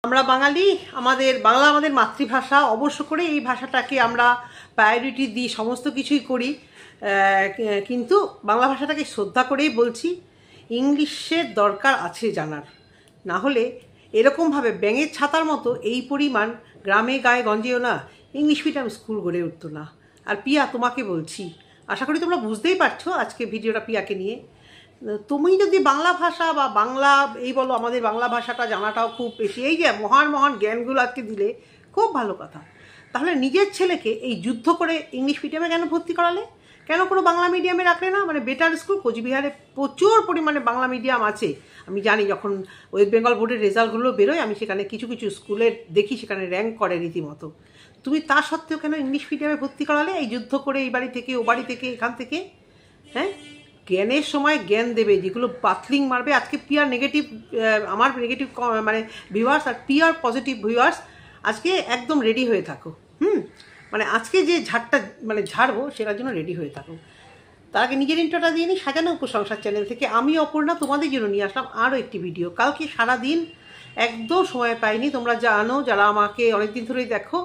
আমরা বাঙালি, আমাদের বাংলা আমাদের মাতৃভাষা, অবশ্য করে এই ভাষাটাকে আমরা প্রায়োরিটি দিই, সমস্ত কিছুই করি, কিন্তু বাংলা ভাষাটাকে শ্রদ্ধা করেই বলছি। ইংলিশের দরকার আছে জানার, না হলে এরকমভাবে ব্যাঙের ছাতার মতো এই পরিমাণ গ্রামে গায়ে গঞ্জেও না ইংলিশ মিডিয়াম স্কুল গড়ে উঠতো না। আর পিয়া, তোমাকে বলছি, আশা করি তোমরা বুঝতেই পারছো আজকে ভিডিওটা পিয়াকে নিয়ে। তুমি যদি বাংলা ভাষা বা বাংলা এই বলো, আমাদের বাংলা ভাষাটা জানাটাও খুব বেশি, এই যে মহান মহান জ্ঞানগুলো আজকে দিলে, খুব ভালো কথা। তাহলে নিজের ছেলেকে এই যুদ্ধ করে ইংলিশ মিডিয়ামে কেন ভর্তি করালে? কেন কোনো বাংলা মিডিয়ামে রাখলে না? মানে বেটার স্কুল, কোচবিহারে প্রচুর পরিমাণে বাংলা মিডিয়াম আছে। আমি জানি, যখন ওয়েস্ট বেঙ্গল বোর্ডের রেজাল্টগুলো বেরোয় আমি সেখানে কিছু কিছু স্কুলের দেখি, সেখানে র্যাঙ্ক করে রীতিমতো। তুমি তা সত্ত্বেও কেন ইংলিশ মিডিয়ামে ভর্তি করালে? এই যুদ্ধ করে এই বাড়ি থেকে ও বাড়ি থেকে এখান থেকে। হ্যাঁ, জ্ঞানের সময় জ্ঞান দেবে, যেগুলো বাতলিং মারবে। আজকে পিয়ার নেগেটিভ, আমার নেগেটিভ মানে ভিউয়ার্স, আর পিয়ার পজিটিভ ভিউয়ার্স আজকে একদম রেডি হয়ে থাকো। মানে আজকে যে ঝাড়টা মানে ঝাড়বো সেটার জন্য রেডি হয়ে থাকো। তার আগে নিজের ইন্ট্রোটা দিয়ে নিই। সাজানো উপসংসার চ্যানেল থেকে আমি অপর্ণা তোমাদের জন্য নিয়ে আসলাম আরও একটি ভিডিও। কালকে সারাদিন একদম সময় পাইনি। তোমরা জানো, যারা আমাকে অনেকদিন ধরেই দেখো,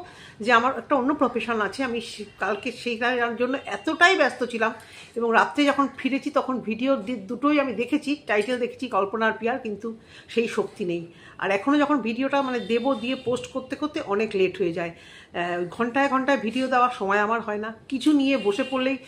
যে আমার একটা অন্য প্রফেশন আছে। আমি কালকে সেইটার জন্য এতটাই ব্যস্ত ছিলাম, এবং রাত্রে যখন ফিরেছি তখন ভিডিও দুটোই আমি দেখেছি, টাইটেল দেখেছি কল্পনার পিয়ার, কিন্তু সেই শক্তি নেই। আর এখনও যখন ভিডিওটা মানে দেবো, দিয়ে পোস্ট করতে করতে অনেক লেট হয়ে যায়। ঘন্টায় ঘন্টায় ভিডিও দেওয়ার সময় আমার হয় না। কিছু নিয়ে বসে পড়লেই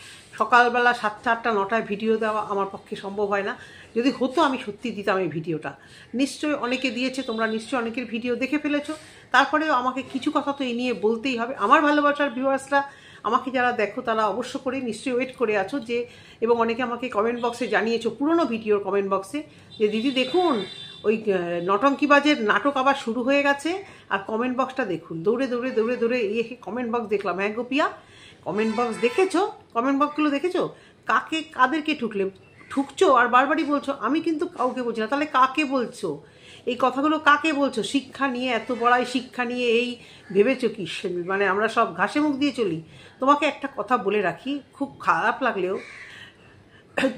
সকালবেলা 7টা 8টা 9টায় ভিডিও দেওয়া আমার পক্ষে সম্ভব হয় না। যদি হতো আমি সত্যি দিতাম এই ভিডিওটা। নিশ্চয়ই অনেকে দিয়েছে, তোমরা নিশ্চয়ই অনেকের ভিডিও দেখে ফেলেছো। তারপরেও আমাকে কিছু কথা তো এই নিয়ে বলতেই হবে। আমার ভালোবাসার ভিউয়ার্সরা, আমাকে যারা দেখো তারা অবশ্য করে নিশ্চয়ই ওয়েট করে আছো যে, এবং অনেকে আমাকে কমেন্ট বক্সে জানিয়েছো, পুরনো ভিডিওর কমেন্ট বক্সে, যে দিদি দেখুন ওই নটঙ্কিবাজের নাটক আবার শুরু হয়ে গেছে, আর কমেন্ট বক্সটা দেখুন। দৌড়ে দৌড়ে দৌড়ে দৌড়ে কমেন্ট বক্স দেখলাম। হ্যাঁ গোপিয়া, কমেন্ট বক্স দেখেছো? কমেন্ট বক্সগুলো দেখেছো? কাদেরকে ঠুকছো আর বারবারই বলছো আমি কিন্তু কাউকে বলছি না। তাহলে কাকে বলছো এই কথাগুলো? কাকে বলছো? শিক্ষা নিয়ে এত বড়াই, শিক্ষা নিয়ে এই ভেবেছো কি মানে আমরা সব ঘাসে মুখ দিয়ে চলি? তোমাকে একটা কথা বলে রাখি, খুব খারাপ লাগলেও,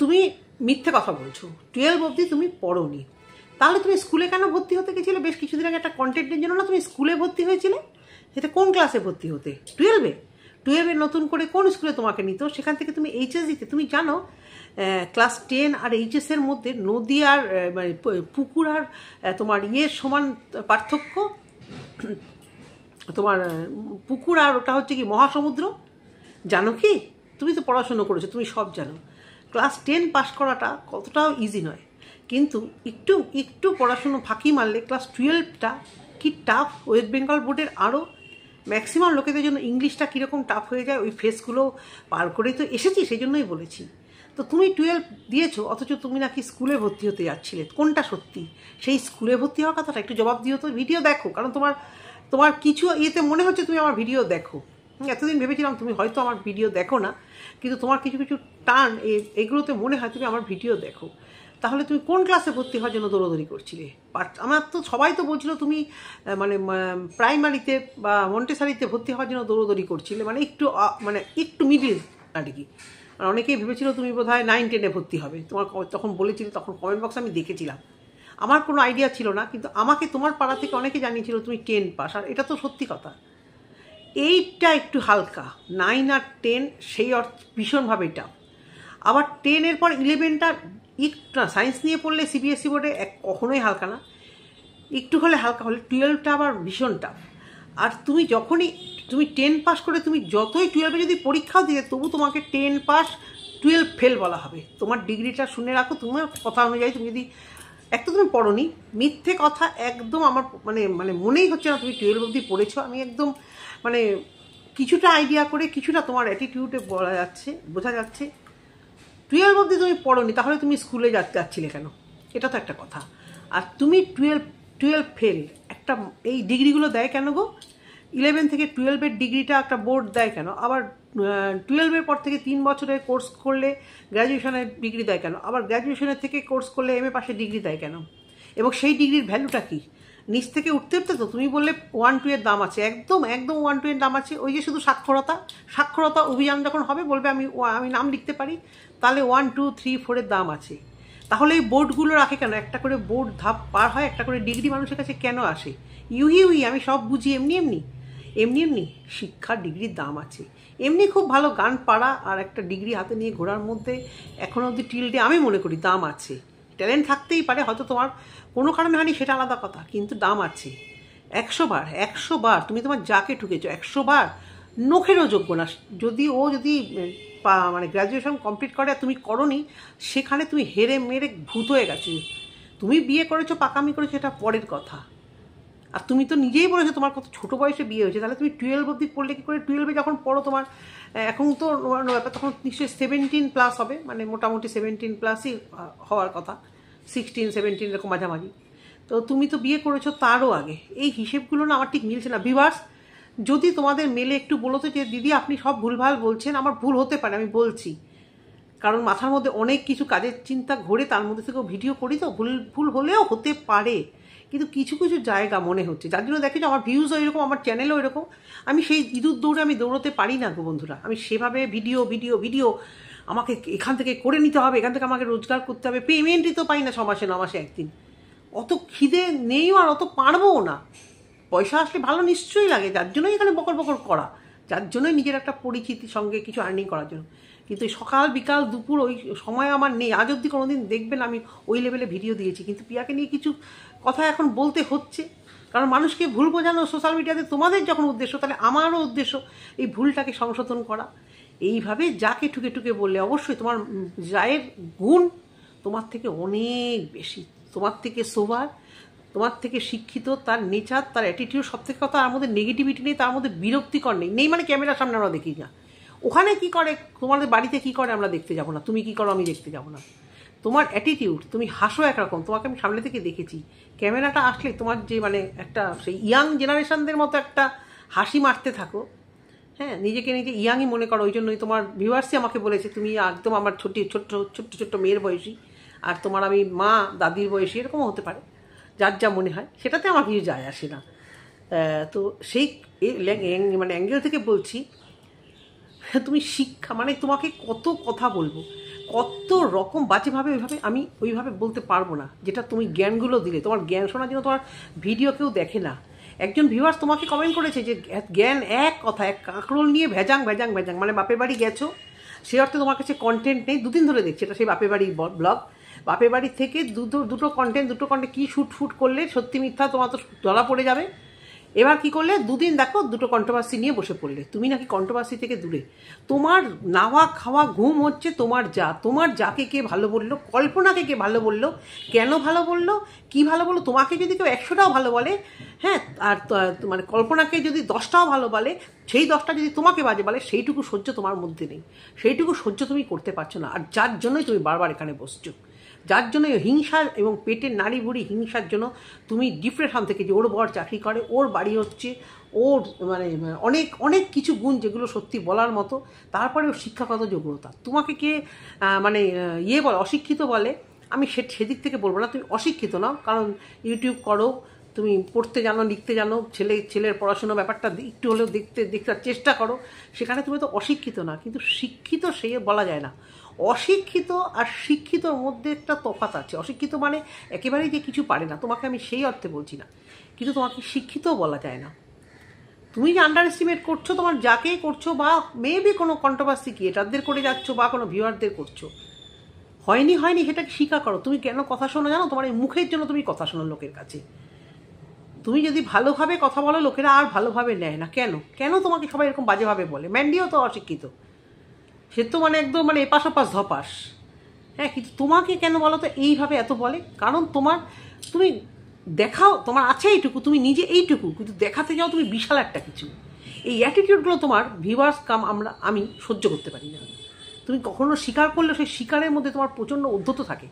তুমি মিথ্যে কথা বলছো। 12 অবধি তুমি পড়োনি, তাহলে তুমি স্কুলে কেন ভর্তি হতে গেছিলে? বেশ কিছুদিন আগে একটা কন্টেন্টের জন্য না তুমি স্কুলে ভর্তি হয়েছিলে? সেটা কোন ক্লাসে ভর্তি হতে? 12-এ নতুন করে কোন স্কুলে তোমাকে নিত? সেখান থেকে তুমি এইচএস দিতে। তুমি জানো ক্লাস 10 আর এইচএসের মধ্যে নদী আর মানে পুকুর আর তোমার সমান পার্থক্য? তোমার পুকুর আর ওটা হচ্ছে কি মহাসমুদ্র। জানো কি? তুমি তো পড়াশুনো করেছো, তুমি সব জানো। ক্লাস 10 পাস করাটা কতটাও ইজি নয়, কিন্তু একটু একটু পড়াশুনো ফাঁকি মারলে ক্লাস 12টা কি টাফ। ওয়েস্ট বেঙ্গল বোর্ডের আরও ম্যাক্সিমাম লোকেদের জন্য ইংলিশটা কীরকম টাফ হয়ে যায়, ওই ফেসগুলো পার করেই তো এসেছি, সেই জন্যই বলেছি। তো তুমি 12 দিয়েছো, অথচ তুমি নাকি স্কুলে ভর্তি হতে যাচ্ছিলে। কোনটা সত্যি? সেই স্কুলে ভর্তি হওয়ার কথাটা একটু জবাব দিও তো। ভিডিও দেখো, কারণ তোমার কিছু ইয়েতে মনে হচ্ছে তুমি আমার ভিডিও দেখো। এতদিন ভেবেছিলাম তুমি হয়তো আমার ভিডিও দেখো না, কিন্তু তোমার কিছু কিছু টার্ন এগুলোতে মনে হয় তুমি আমার ভিডিও দেখো। তাহলে তুমি কোন ক্লাসে ভর্তি হওয়ার জন্য দৌড়দৌড়ি করছিলে? আমার তো সবাই তো বলছিল তুমি মানে প্রাইমারিতে বা মন্টেসারিতে ভর্তি হওয়ার জন্য দৌড়দৌড়ি করছিলে, মানে একটু মিডিল আর কি। আর অনেকেই ভেবেছিল তুমি বোধহয় 9-10-এ ভর্তি হবে। তোমার তখন বলেছিলে, তখন কমেন্ট বক্সে আমি দেখেছিলাম। আমার কোনো আইডিয়া ছিল না, কিন্তু আমাকে তোমার পাড়া থেকে অনেকে জানিয়েছিল তুমি 10 পাস, আর এটা তো সত্যি কথা। 8টা একটু হালকা, 9 আর 10 সেই অর্থ ভীষণভাবে টাফ। আবার 10-এর পর 11টা একটু না, সায়েন্স নিয়ে পড়লে সিবিএসসি বোর্ডে কখনোই হালকা না, একটু হলে হালকা হলে। 12টা আবার ভীষণ টাফ। আর তুমি যখনই 10 পাস করে তুমি যতই 12-এ যদি পরীক্ষাও দিতে, তবু তোমাকে 10 পাস 12 ফেল বলা হবে। তোমার ডিগ্রিটা শুনে রাখো। তোমার কথা অনুযায়ী তুমি যদি একটা তুমি পড়োনি, মিথ্যে কথা একদম আমার মানে মনেই হচ্ছে না তুমি 12 অবধি পড়েছো। আমি একদম মানে কিছুটা আইডিয়া করে, কিছুটা তোমার অ্যাটিটিউডে বোঝা যাচ্ছে 12 অবধি তুমি পড়োনি, তাহলে তুমি স্কুলে যাচ্ছিলে কেন? এটা তো একটা কথা। আর তুমি 12 ফেল, একটা এই ডিগ্রিগুলো দেয় কেন গো? 11 থেকে 12-এর ডিগ্রিটা একটা বোর্ড দেয় কেন? আবার 12-এর পর থেকে 3 বছরের কোর্স করলে গ্র্যাজুয়েশনের ডিগ্রি দেয় কেন? আবার গ্র্যাজুয়েশনের থেকে কোর্স করলে এমএ পাশের ডিগ্রি দেয় কেন? এবং সেই ডিগ্রির ভ্যালুটা কি? নিচ থেকে উঠতে উঠতে তো তুমি বললে 1-2 এর দাম আছে। একদম 1-2 এর দাম আছে। ওই যে শুধু সাক্ষরতা অভিযান যখন হবে বলবে আমি নাম লিখতে পারি, তাহলে 1, 2, 3, 4 এর দাম আছে। তাহলে এই বোর্ডগুলো রাখে কেন? একটা করে বোর্ড ধাপ পার হয়, একটা করে ডিগ্রি মানুষের কাছে কেন আসে? ইউই আমি সব বুঝি, এমনি শিক্ষার ডিগ্রির দাম আছে। এমনি খুব ভালো গান পাড়া আর একটা ডিগ্রি হাতে নিয়ে ঘোরার মধ্যে এখনো অবধি টিলডে আমি মনে করি দাম আছে। ট্যালেন্ট থাকতেই পারে, হয়তো তোমার কোনো কারণে হয়নি সেটা আলাদা কথা, কিন্তু দাম আছে। 100 বার তুমি তোমার যাকে ঠুকেছো, 100 বার নখেরও যোগ্য না। যদি মানে গ্র্যাজুয়েশন কমপ্লিট করে আর তুমি করনি, সেখানে তুমি হেরে মেরে ভূত হয়ে গেছো। তুমি বিয়ে করেছো, পাকামি করেছো, এটা পরের কথা। আর তুমি তো নিজেই বলেছো তোমার কত ছোটো বয়সে বিয়ে হয়েছে, তাহলে তুমি 12 অবধি পড়লে কী করে? 12-এ যখন পড়ো তোমার এখন তো ব্যাপার, তখন নিশ্চয়ই 17+ হবে, মানে মোটামুটি 17+ই হওয়ার কথা, 16-17 এরকম মাঝামাঝি। তো তুমি তো বিয়ে করেছো তারও আগে। এই হিসেবগুলো না আমার ঠিক মিলছে না। ভিউয়ার্স, যদি তোমাদের মেলে একটু বলো তো যে দিদি আপনি সব ভুলভাল বলছেন, আমার ভুল হতে পারে, আমি বলছি, কারণ মাথার মধ্যে অনেক কিছু কাজের চিন্তা ঘোরে, তার মধ্যে থেকেও ভিডিও করি, তো ভুল হলেও হতে পারে, কিন্তু কিছু কিছু জায়গা মনে হচ্ছে, যার জন্য দেখি যে আমার ভিউজও এরকম, আমার চ্যানেলও এরকম। আমি সেই ইঁদুর দৌড়ে আমি দৌড়তে পারি না গো বন্ধুরা। আমি সেভাবে ভিডিও আমাকে এখান থেকে করে নিতে হবে, এখান থেকে আমাকে রোজগার করতে হবে, পেমেন্টই তো পাই না 6 মাসে 9 মাসে একদিন। অত খিদে নেই আর অত পারবও না। পয়সা আসলে ভালো নিশ্চয়ই লাগে, যার জন্যই এখানে বকর করা, যার জন্যই নিজের একটা পরিচিতির সঙ্গে কিছু আর্নিং করার জন্য। কিন্তু সকাল বিকাল দুপুর ওই সময় আমার নেই। আজ অবধি কোনোদিন দেখবেন আমি ওই লেভেলে ভিডিও দিয়েছি, কিন্তু পিয়াকে নিয়ে কিছু কথা এখন বলতে হচ্ছে, কারণ মানুষকে ভুল বোঝানো সোশ্যাল মিডিয়াতে তোমাদের যখন উদ্দেশ্য, তাহলে আমারও উদ্দেশ্য এই ভুলটাকে সংশোধন করা। এইভাবে যাকে ঠুকে বললে অবশ্যই তোমার জায়ের গুণ তোমার থেকে অনেক বেশি, তোমার থেকে সোবার, তোমার থেকে শিক্ষিত, তার নেচার, তার অ্যাটিটিউড, সব থেকে কথা তার মধ্যে নেগেটিভিটি নেই, তার মধ্যে বিরক্তিকর নেই মানে ক্যামেরার সামনে আমরা দেখি না, ওখানে কি করে, তোমাদের বাড়িতে কি করে আমরা দেখতে যাব না, তুমি কি করো আমি দেখতে যাব না। তোমার অ্যাটিটিউড, তুমি হাসো একরকম, তোমাকে আমি সামনে থেকে দেখেছি, ক্যামেরাটা আসলে তোমার যে মানে একটা সেই ইয়াং জেনারেশনদের মতো একটা হাসি মারতে থাকো, হ্যাঁ, নিজেকে নিজে ইয়াংই মনে করো। ওই জন্যই তোমার ভিউয়ার্সই আমাকে বলেছে তুমি একদম আমার ছোট্ট মেয়ের বয়সী, আর তোমার আমি মা দাদির বয়সী, এরকমও হতে পারে, যার যা মনে হয়, সেটাতে আমার কিছু যায় আসে না। তো সেই মানে অ্যাঙ্গেল থেকে বলছি, তুমি শিক্ষা মানে তোমাকে কত কথা বলবো, কত রকম বাজেভাবে আমি ওইভাবে বলতে পারবো না, যেটা তুমি জ্ঞানগুলো দিলে। তোমার জ্ঞান শোনার জন্য তোমার ভিডিও কেউ দেখে না। একজন ভিউয়ার্স তোমাকে কমেন্ট করেছে যে জ্ঞান এক কথা, এক কাঁকরোল নিয়ে ভেজাং, মানে বাপের বাড়ি গেছো, সে অর্থে তোমার কাছে কন্টেন্ট নেই। 2 দিন ধরে দেখছি এটা, সেই বাপের বাড়ির ব্লগ, বাপের বাড়ি থেকে দুটো কন্টেন্ট কী শুট করলে সত্যি মিথ্যা তোমার তো ধরা পড়ে যাবে। এবার কি করলে, 2 দিন দেখো 2টো কন্ট্রোভার্সি নিয়ে বসে পড়লে। তুমি নাকি কন্ট্রোভার্সি থেকে দূরে, তোমার নাওয়া খাওয়া ঘুম হচ্ছে তোমার যাকে কে ভালো বললো, কল্পনাকে কে ভালো বললো, কেন ভালো বললো, কি ভালো বললো। তোমাকে যদি কেউ 100টাও ভালো বলে, হ্যাঁ, আর মানে কল্পনাকে যদি 10টাও ভালো বলে, সেই 10টা যদি তোমাকে বাজে বলে, সেইটুকু সহ্য তোমার মধ্যে নেই, সেইটুকু সহ্য তুমি করতে পারছো না। আর যার জন্যই তুমি বারবার এখানে বসছো, যার জন্য হিংসার এবং পেটের নাড়ি ভুড়ি হিংসার জন্য তুমি ডিপ্রেশন থেকে, যে ওর বর চাকরি করে, ওর বাড়ি হচ্ছে, ওর মানে অনেক কিছু গুণ যেগুলো সত্যি বলার মতো, তারপরে ওর শিক্ষাগত যোগ্যতা, তোমাকে কে মানে বলে অশিক্ষিত বলে, আমি সেদিক থেকে বলবো না তুমি অশিক্ষিত নাও, কারণ ইউটিউব করো, তুমি পড়তে জানো, লিখতে জানো, ছেলের পড়াশোনার ব্যাপারটা একটু হলেও দেখতে চেষ্টা করো, সেখানে তুমি তো অশিক্ষিত না। কিন্তু শিক্ষিত সে বলা যায় না। অশিক্ষিত আর শিক্ষিতর মধ্যে একটা তফাৎ আছে। অশিক্ষিত মানে একেবারেই যে কিছু পারে না, তোমাকে আমি সেই অর্থে বলছি না, কিন্তু তোমাকে শিক্ষিতও বলা যায় না। তুমি যে আন্ডার এস্টিমেট করছো তোমার যাকে করছো, বা মেবি কোনো কন্ট্রোভার্সি ক্রিয়েটারদের করে যাচ্ছ, বা কোনো ভিউয়ারদের করছো, হয়নি সেটাকে স্বীকার করো। তুমি কেন কথা শোনো জানো? তোমার এই মুখের জন্য তুমি কথা শোনো লোকের কাছে। তুমি যদি ভালোভাবে কথা বলো, লোকেরা আর ভালোভাবে নেয় না। কেন তোমাকে সবাই এরকম বাজেভাবে বলে? ম্যান্ডিও তো অশিক্ষিত, সে তো মানে একদম মানে এপাশ ওপাশ ধপাস, হ্যাঁ, কিন্তু তোমাকে কেন বলো তো এইভাবে এত বলে? কারণ তুমি দেখাও তোমার আছে এইটুকু, তুমি নিজে এইটুকু, কিন্তু দেখাতে যাও তুমি বিশাল একটা কিছু। এই অ্যাটিটিউডগুলো তোমার ভিউয়ার্স আমি সহ্য করতে পারি না। তুমি কখনো স্বীকার করলে সেই স্বীকারের মধ্যে তোমার প্রচণ্ড উদ্ধত থাকে।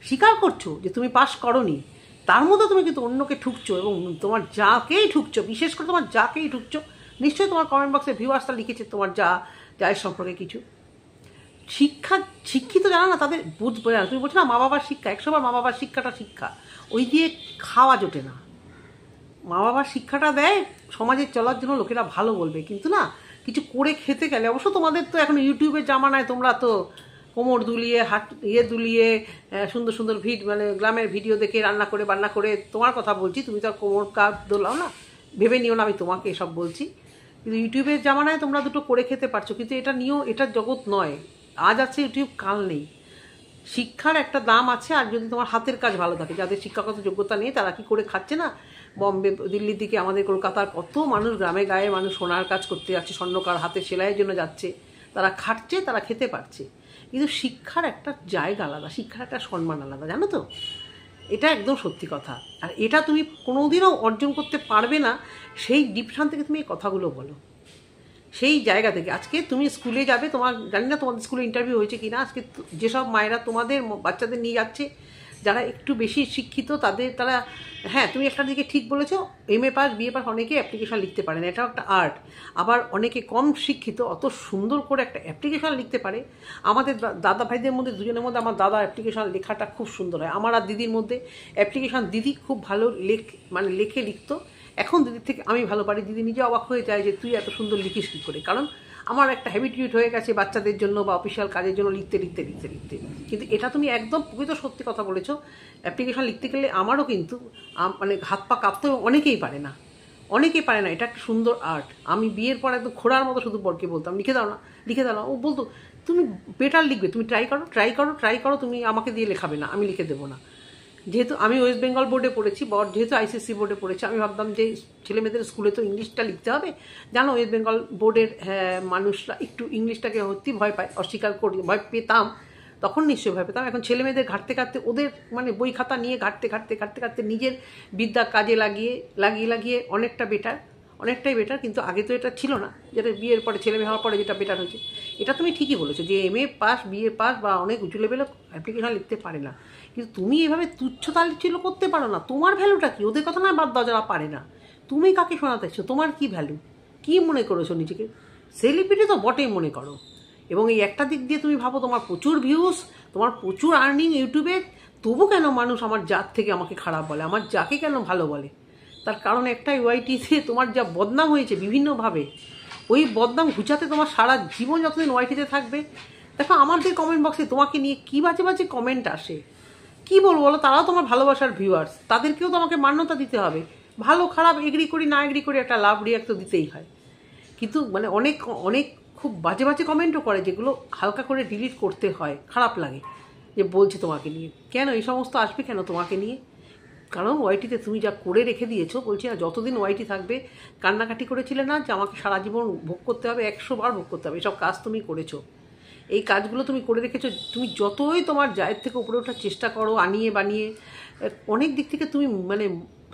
স্বীকার করছো যে তুমি পাস করোনি, তার মধ্যে তুমি কিন্তু অন্যকে ঠুকছো, এবং তোমার যাকেই ঠুকছো, বিশেষ করে তোমার যাকেই ঠুকছো, নিশ্চয়ই তোমার কমেন্ট বক্সে ভিউয়ার্সটা লিখেছে তোমার যার সম্পর্কে কিছু। শিক্ষিত জানো না, তাদের বুঝবে না। তুমি বলছো না মা বাবার শিক্ষা, 100 বার মা বাবার শিক্ষাটা শিক্ষা, ওই দিয়ে খাওয়া জোটে না। মা বাবার শিক্ষাটা দেয় সমাজে চলার জন্য, লোকেরা ভালো বলবে, কিন্তু না কিছু করে খেতে গেলে, অবশ্য তোমাদের তো এখন ইউটিউবের জামানায় তোমরা তো কোমর দুলিয়ে দুলিয়ে সুন্দর সুন্দর মানে গ্রামের ভিডিও দেখে বান্না করে তোমার কথা বলছি, তুমি তো আর কোমর কাপ দোলাও না, ভেবে নিও না আমি তোমাকে এসব বলছি। কিন্তু ইউটিউবের জামানায় তোমরা দুটো করে খেতে পারছো, কিন্তু এটা নিয়েও এটা জগৎ নয়। আজ আছে ইউটিউব, কাল নেই। শিক্ষার একটা দাম আছে, আর যদি তোমার হাতের কাজ ভালো থাকে, যাদের শিক্ষাগত যোগ্যতা নেই তারা কি করে খাচ্ছে না? বম্বে, দিল্লির দিকে, আমাদের কলকাতার কত মানুষ, গ্রামে গায়ে মানুষ সোনার কাজ করতে যাচ্ছে, স্বর্ণকার হাতের সেলাইয়ের জন্য যাচ্ছে, তারা খাটছে, তারা খেতে পারছে। কিন্তু শিক্ষার একটা জায়গা আলাদা, শিক্ষার একটা সম্মান আলাদা, জানো তো? এটা একদম সত্যি কথা। আর এটা তুমি কোনোদিনও অর্জন করতে পারবে না সেই ডিপশন থেকে তুমি এই কথাগুলো বলো, সেই জায়গা থেকে। আজকে তুমি স্কুলে যাবে, তোমার জানি না তোমাদের স্কুলে ইন্টারভিউ হয়েছে কি না, আজকে যেসব মায়েরা তোমাদের বাচ্চাদের নিয়ে যাচ্ছে যারা একটু বেশি শিক্ষিত, তারা হ্যাঁ তুমি একটা দিকে ঠিক বলেছো, MA পাস BA পাস অনেকে অ্যাপ্লিকেশন লিখতে পারে না, এটাও একটা আর্ট। আবার অনেকে কম শিক্ষিত অত সুন্দর করে একটা অ্যাপ্লিকেশন লিখতে পারে। আমাদের দাদা ভাইদের মধ্যে দুজনের মধ্যে আমার দাদা অ্যাপ্লিকেশন লেখাটা খুব সুন্দর হয়, আমার আর দিদির মধ্যে অ্যাপ্লিকেশন দিদি খুব ভালো লিখতো। এখন দিদির থেকে আমি ভালো পারি, দিদি নিজে অবাক হয়ে যায় যে তুই এত সুন্দর লিখিস কী করে। কারণ আমার একটা হ্যাবিটিউড হয়ে গেছে বাচ্চাদের জন্য বা অফিসিয়াল কাজের জন্য লিখতে। কিন্তু এটা তুমি একদম প্রকৃত সত্যি কথা বলেছো। অ্যাপ্লিকেশন লিখতে গেলে আমারও কিন্তু মানে হাত পা কাঁপতে অনেকেই পারে না, এটা একটা সুন্দর আর্ট। আমি বিয়ের পর একদম খোড়ার মতো শুধু বরকে বলতাম লিখে দাও না। ও বলতো তুমি বেটার লিখবে, তুমি ট্রাই করো, তুমি আমাকে দিয়ে লেখাবে না, আমি লিখে দেবো না। যেহেতু আমি ওয়েস্ট বেঙ্গল বোর্ডে পড়েছি, যেহেতু ICSE বোর্ডে পড়েছি, আমি ভাবতাম যে ছেলে মেয়েদের স্কুলে তো ইংলিশটা লিখতে হবে। জানো ওয়েস্ট বেঙ্গল বোর্ডের মানুষরা একটু ইংলিশটাকে সত্যি ভয় পায়, অস্বীকার করি, ভয় পেতাম তখন, নিশ্চয়ই ভয় পেতাম। এখন ছেলে মেয়েদের ঘাটতে ওদের মানে বই খাতা নিয়ে ঘাটতে নিজের বিদ্যা কাজে লাগিয়ে অনেকটাই বেটার। কিন্তু আগে তো এটা ছিল না, যেটা বিয়ের পরে ছেলে মেয়ে হওয়ার পরে যেটা বেটার হয়েছে। এটা তুমি ঠিকই বলেছো যে MA পাস BA পাস বা অনেক উঁচু লেভেলে অ্যাপ্লিকেশন লিখতে পারে না, কিন্তু তুমি এভাবে তুচ্ছ তাচ্ছিল্য করতে পারো না। তোমার ভ্যালুটা কি? ওদের কথা না বাদ দাও, যারা পারে না। তুমি কাকে শোনাতে এসছো? তোমার কি ভ্যালু? কি মনে করেছো নিজেকে? সেলিব্রিটি তো বটেই মনে করো, এবং এই একটা দিক দিয়ে তুমি ভাবো তোমার প্রচুর ভিউজ, তোমার প্রচুর আর্নিং ইউটিউবে, তবু কেন মানুষ আমার জাত থেকে আমাকে খারাপ বলে, আমার যাকে কেন ভালো বলে? তার কারণ একটাই, ওয়াইটিতে তোমার যা বদনাম হয়েছে বিভিন্নভাবে, ওই বদনাম ঘুচাতে তোমার সারা জীবন যতদিন ওয়াইটিতে থাকবে। দেখো আমাদের কমেন্ট বক্সে তোমাকে নিয়ে কী বাজে কমেন্ট আসে, কি বলবো বলো? তারাও তোমার ভালোবাসার ভিউয়ার্স, তাদেরকেও তোমাকে মান্যতা দিতে হবে। ভালো খারাপ এগ্রি করি না এগ্রি করি, একটা লাভ রিয়াক্ট তো দিতেই হয়। কিন্তু মানে অনেক খুব বাজে কমেন্টও করে, যেগুলো হালকা করে ডিলিট করতে হয়। খারাপ লাগে যে বলছে তোমাকে নিয়ে, কেন এই সমস্ত আসবে কেন তোমাকে নিয়ে? কারণ ওয়াইটিতে তুমি যা করে রেখে দিয়েছো, বলছি না যতদিন ওয়াইটি থাকবে, কান্নাকাটি করেছিলে না যে আমাকে সারা জীবন ভোগ করতে হবে, 100 বার ভোগ করতে হবে, এসব কাজ তুমি করেছো, এই কাজগুলো তুমি করে রেখেছো। তুমি যতই তোমার জায়ের থেকে উপরে ওঠার চেষ্টা করো, বানিয়ে অনেক দিক থেকে তুমি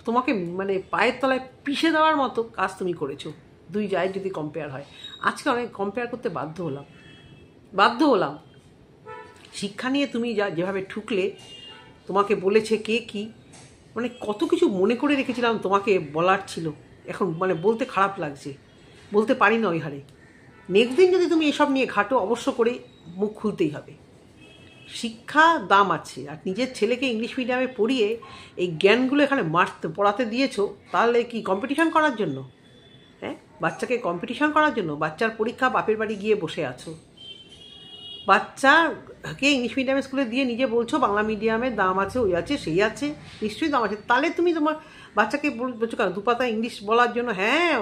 তোমাকে পায়ের তলায় পিষে দেওয়ার মতো কাজ তুমি করেছো। দুই জায়ের যদি কম্পেয়ার হয়, আজকে অনেক কম্পেয়ার করতে বাধ্য হলাম। শিক্ষা নিয়ে তুমি যেভাবে ঠুকলে, তোমাকে বলেছে কে কি, কত কিছু মনে করে রেখেছিলাম তোমাকে বলার ছিল, এখন বলতে খারাপ লাগছে, বলতে পারি না ওই হারে। নেক্সট দিন যদি তুমি এসব নিয়ে ঘাটো, অবশ্য করে মুখ খুলতেই হবে। শিক্ষা দাম আছে, আর নিজের ছেলেকে ইংলিশ মিডিয়ামে পড়িয়ে এই জ্ঞানগুলো এখানে পড়াতে দিয়েছো, তাহলে কি কম্পিটিশন করার জন্য? হ্যাঁ, বাচ্চাকে কম্পিটিশন করার জন্য? বাচ্চার পরীক্ষা, বাপের বাড়ি গিয়ে বসে আছো, বাচ্চাকে ইংলিশ মিডিয়ামে স্কুলে দিয়ে নিজে বলছো বাংলা মিডিয়ামের দাম আছে, ওই আছে সেই আছে, নিশ্চয়ই দাম আছে। তাহলে তুমি তোমার বাচ্চাকে বলছো কেন দুপাতা ইংলিশ বলার জন্য? হ্যাঁ,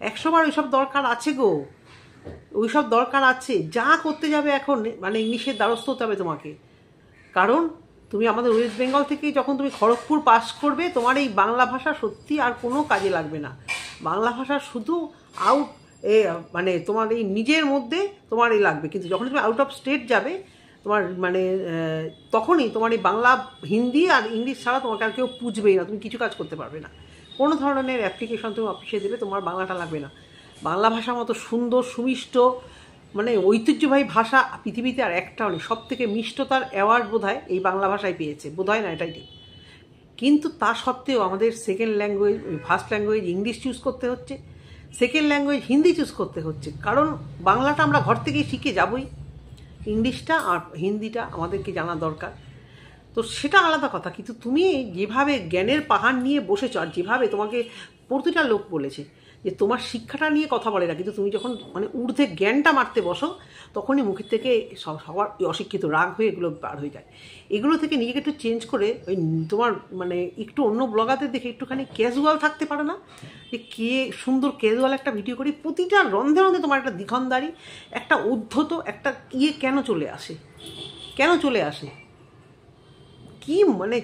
100 বার ওইসব দরকার আছে গো, ওইসব দরকার আছে। যা করতে যাবে এখন ইংলিশের দ্বারস্থ হতে হবে তোমাকে। কারণ তুমি আমাদের ওয়েস্ট বেঙ্গল থেকে যখন তুমি খড়গপুর পাস করবে, তোমার এই বাংলা ভাষা সত্যি আর কোনো কাজে লাগবে না। বাংলা ভাষা শুধু তোমার এই নিজের মধ্যে তোমার এই লাগবে, কিন্তু যখন তুমি আউট অফ স্টেট যাবে, তোমার তখনই তোমার এই বাংলা, হিন্দি আর ইংলিশ ছাড়া তোমাকে আর কেউ পুজবেই না, তুমি কিছু কাজ করতে পারবে না। কোনো ধরনের অ্যাপ্লিকেশন তুমি অফিসে দেবে, তোমার বাংলাটা লাগবে না। বাংলা ভাষার মতো সুন্দর সুমিষ্ট ঐতিহ্যবাহী ভাষা পৃথিবীতে আর একটা নেই। সব থেকে মিষ্টতার অ্যাওয়ার্ড বোধহয় এই বাংলা ভাষায় পেয়েছে, বোধহয় না, এটাই ঠিক। কিন্তু তা সত্ত্বেও আমাদের second language, first language English choose করতে হচ্ছে, সেকেন্ড ল্যাঙ্গুয়েজ হিন্দি চুজ করতে হচ্ছে। কারণ বাংলাটা আমরা ঘর থেকেই শিখে যাবই, ইংলিশটা আর হিন্দিটা আমাদেরকে জানা দরকার। তো সেটা আলাদা কথা, কিন্তু তুমি যেভাবে জ্ঞানের পাহাড় নিয়ে বসেছ, আর যেভাবে তোমাকে প্রতিটা লোক বলেছে যে তোমার শিক্ষাটা নিয়ে কথা বলে না, কিন্তু তুমি যখন মানে ঊর্ধ্বে জ্ঞানটা মারতে বসো তখনই মুখের থেকে সবার অশিক্ষিত রাগ হয়ে এগুলো বার হয়ে যায়। এগুলো থেকে নিজেকে একটু চেঞ্জ করে ওই তোমার মানে একটু অন্য ব্লগারদের দেখে একটুখানি ক্যাজুয়াল থাকতে পারে না, যে কে সুন্দর ক্যাজুয়াল একটা ভিডিও করি, প্রতিটা রন্ধে রন্ধে তোমার একটা দ্বিখনদারি, একটা উদ্ধত একটা কেন চলে আসে, কেন চলে আসে? কি মানে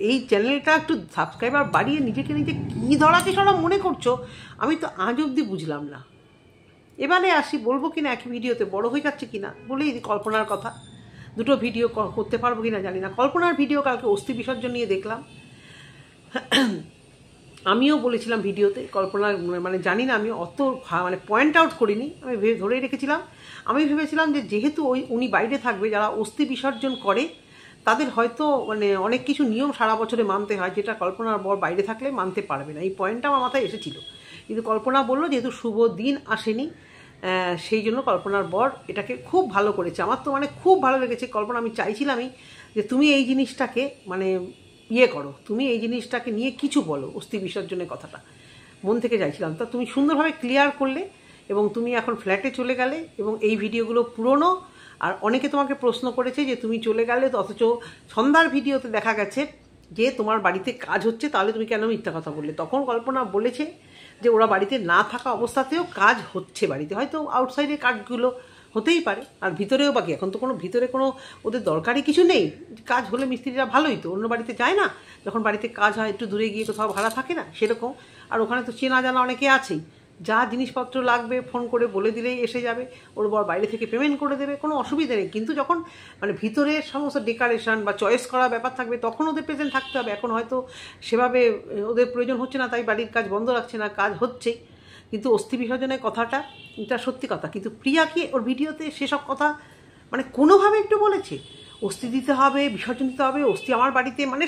এই চ্যানেলটা একটু সাবস্ক্রাইবার বাড়িয়ে নিজেকে নিজে কী ধরাকে সরা মনে করছো, আমি তো আজ অবধি বুঝলাম না। এবারে আসি, বলবো কিনা একই ভিডিওতে বড় হয়ে যাচ্ছে কিনা বলেই কল্পনার কথা, দুটো ভিডিও করতে পারবো কিনা জানি না। কল্পনার ভিডিও কালকে অস্থি বিসর্জন নিয়ে দেখলাম, আমিও বলেছিলাম ভিডিওতে কল্পনার মানে জানি না, আমি অত মানে পয়েন্ট আউট করিনি, আমি ধরেই রেখেছিলাম। আমি ভেবেছিলাম যে যেহেতু উনি বাইরে থাকবে, যারা অস্থি বিসর্জন করে তাদের হয়তো মানে অনেক কিছু নিয়ম সারা বছরে মানতে হয়, যেটা কল্পনার বর বাইরে থাকলে মানতে পারবে না। এই পয়েন্টটা আমার মাথায় এসেছিল, কিন্তু কল্পনা বললো যেহেতু শুভ দিন আসেনি, সেই জন্য কল্পনার বর এটাকে খুব ভালো করেছে। আমার তো মানে খুব ভালো লেগেছে কল্পনা। আমি চাইছিলামই যে তুমি এই জিনিসটাকে মানে করো, তুমি এই জিনিসটাকে নিয়ে কিছু বলো, অস্থি বিসর্জনের কথাটা মন থেকে চাইছিলাম। তা তুমি সুন্দরভাবে ক্লিয়ার করলে এবং তুমি এখন ফ্ল্যাটে চলে গেলে, এবং এই ভিডিওগুলো পুরনো। আর অনেকে তোমাকে প্রশ্ন করেছে যে তুমি চলে গেলে, অথচ সন্ধ্যার ভিডিওতে দেখা গেছে যে তোমার বাড়িতে কাজ হচ্ছে, তাহলে তুমি কেন মিথ্যা কথা বললে? তখন কল্পনা বলেছে যে ওরা বাড়িতে না থাকা অবস্থাতেও কাজ হচ্ছে বাড়িতে, হয়তো আউটসাইডে কাজগুলো হতেই পারে, আর ভিতরেও বাকি এখন তো কোনো ভিতরে কোনো ওদের দরকারি কিছু নেই। কাজ হলে মিস্ত্রিরা ভালোই তো অন্য বাড়িতে যায় না, যখন বাড়িতে কাজ হয় একটু দূরে গিয়ে কোথাও ভাড়া থাকে না সেরকম। আর ওখানে তো চেনা জানা অনেকে আছেই, যা জিনিসপত্র লাগবে ফোন করে বলে দিলেই এসে যাবে, ওর বর বাইরে থেকে পেমেন্ট করে দেবে, কোনো অসুবিধা নেই। কিন্তু যখন মানে ভিতরে সমস্ত ডেকোরেশন বা চয়েস করা ব্যাপার থাকবে তখন ওদের প্রেজেন্ট থাকতে হবে। এখন হয়তো সেভাবে ওদের প্রয়োজন হচ্ছে না, তাই বাড়ির কাজ বন্ধ রাখছে না, কাজ হচ্ছেই। কিন্তু অস্থি বিসর্জনের কথাটা এটা সত্যি কথা, কিন্তু প্রিয়া কি ওর ভিডিওতে সেসব কথা মানে কোনোভাবে একটু বলেছে? অস্থি দিতে হবে, বিসর্জন দিতে হবে, অস্থি আমার বাড়িতে, মানে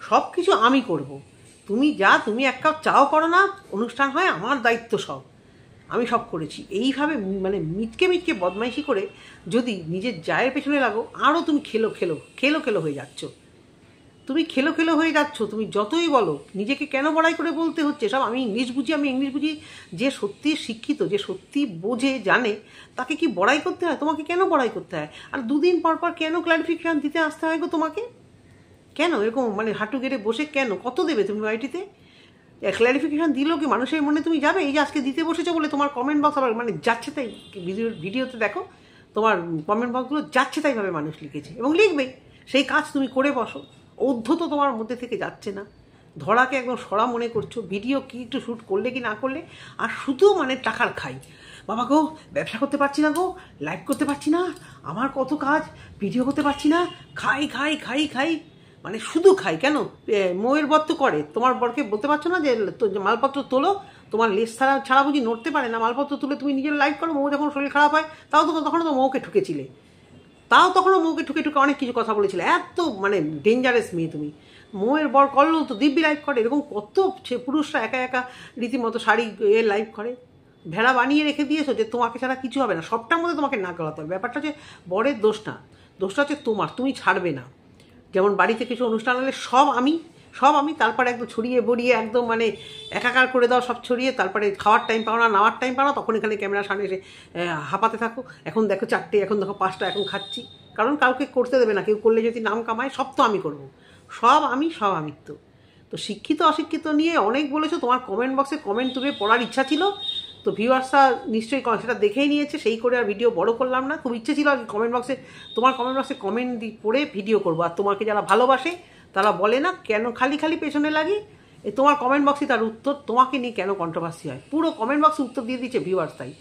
সব কিছু আমি করব। তুমি এক কাপ চাও করো না, অনুষ্ঠান হয় আমার দায়িত্ব সব, আমি সব করেছি। এইভাবে মানে মিটকে বদমাইশি করে যদি নিজের জায়ের পেছনে লাগো, আরও তুমি খেলো হয়ে যাচ্ছ। তুমি যতই বলো নিজেকে কেন বড়াই করে বলতে হচ্ছে সব আমি ইংলিশ বুঝি। যে সত্যি শিক্ষিত, যে সত্যি বোঝে জানে, তাকে কি বড়াই করতে হয়? তোমাকে কেন বড়াই করতে হয়? আর দুদিন পর কেন ক্লারিফিকেশন দিতে আসতে হয় গো তোমাকে? কেন এরকম মানে হাঁটু গেড়ে বসে কেন? কত দেবে তুমি বাড়িটিতে? ক্লারিফিকেশন দিলেও কি মানুষের মনে তুমি যাবে? এই যে আজকে দিতে বসেছো বলে তোমার কমেন্ট বক্স আবার মানে যাচ্ছে তাই, ভিডিওতে দেখো তোমার কমেন্ট বক্সগুলো যাচ্ছে তাইভাবে মানুষ লিখেছে এবং লিখবে। সেই কাজ তুমি করে বসো, উদ্ধত তোমার মধ্যে থেকে যাচ্ছে না, ধরাকে একদম সরা মনে করছো, ভিডিও কি একটু শ্যুট করলে কি না করলে, আর শুধু মানে টাকার খাই। বাবা গো, ব্যবসা করতে পারছি না গো, লাইভ করতে পারছি না, আমার কত কাজ, ভিডিও করতে পারছি না, খাই, মানে শুধু খাই। কেন? মৌয়ের বর তো করে, তোমার বরকে বলতে পারছো না যে মালপত্র তোলো? তোমার লেস ছাড়া বুঝি নড়তে পারে না? মালপত্র তুলে তুমি নিজের লাইভ করো, মৌ যখন শরীর খারাপ হয় তখনও তো মৌকে ঠুকেছিলে, তখনও মৌকে ঠুকে অনেক কিছু কথা বলেছিলে। এত মানে ডেঞ্জারাস মেয়ে তুমি। মৌয়ের বর করলেও তো দিব্যি লাইভ করে, এরকম কত পুরুষরা একা রীতিমতো শাড়ি লাইভ করে। ভেড়া বানিয়ে রেখে দিয়েছো যে তোমাকে ছাড়া কিছু হবে না, সবটার মধ্যে তোমাকে না করাতে হবে। ব্যাপারটা হচ্ছে বরের দোষ না, দোষটা হচ্ছে তুমি ছাড়বে না। যেমন বাড়িতে কিছু অনুষ্ঠান হলে সব আমি তারপরে একদম ছড়িয়ে বড়িয়ে একদম মানে একাকার করে দাও, সব ছড়িয়ে, তারপরে খাওয়ার টাইম পাও না, নাওয়ার টাইম পাও না, তখন এখানে ক্যামেরার সামনে এসে হাঁপাতে থাকো। এখন দেখো 4টে, এখন দেখো 5টা, এখন খাচ্ছি, কারণ কাউকে করতে দেবে না। কেউ করলে যদি নাম কামায়, সব তো আমি করবো, সব আমি তো শিক্ষিত অশিক্ষিত নিয়ে অনেক বলেছো। তোমার কমেন্ট বক্সে কমেন্ট তুলে পড়ার ইচ্ছা ছিল, তো ভিউয়ার্সরা নিশ্চয়ই সেটা দেখেই নিয়েছে, সেই করে আর ভিডিও বড় করলাম না। খুব ইচ্ছে ছিল আর তোমার কমেন্ট বক্সে কমেন্ট পড়ে ভিডিও করবো। আর তোমাকে যারা ভালোবাসে তারা বলে না কেন খালি পেছনে লাগি, তোমার কমেন্ট বক্সে তার উত্তর, তোমাকে নিয়ে কেন কন্ট্রোভার্সি হয়, পুরো কমেন্ট বক্সে উত্তর দিয়ে দিচ্ছে ভিউয়ার্স। তাই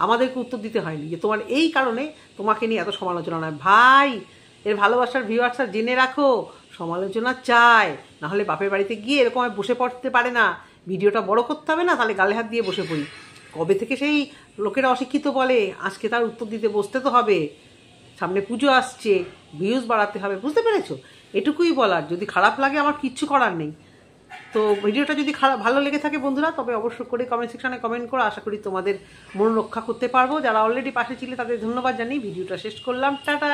আমাদেরকে উত্তর দিতে হয়নি যে তোমার এই কারণে তোমাকে নিয়ে এত সমালোচনা নয়। ভাই, এর ভালোবাসার ভিউয়ার্সরা জেনে রাখো, সমালোচনা চায়, নাহলে বাপের বাড়িতে গিয়ে এরকম বসে পড়তে পারে না। ভিডিওটা বড় করতে হবে না, তাহলে গালে হাত দিয়ে বসে পড়ি। কবে থেকে সেই লোকেরা অশিক্ষিত বলে, আজকে তার উত্তর দিতে বসতে তো হবে। সামনে পুজো আসছে, ভিউজ বাড়াতে হবে, বুঝতে পেরেছো? এটুকুই বলার। যদি খারাপ লাগে আমার কিচ্ছু করার নেই। তো ভিডিওটা যদি ভালো লেগে থাকে বন্ধুরা, তবে অবশ্যই করে কমেন্ট সেকশনে কমেন্ট করো। আশা করি তোমাদের মন রক্ষা করতে পারবো। যারা অলরেডি পাশে ছিলে তাদের ধন্যবাদ জানিয়ে ভিডিওটা শেষ করলাম। টাটা।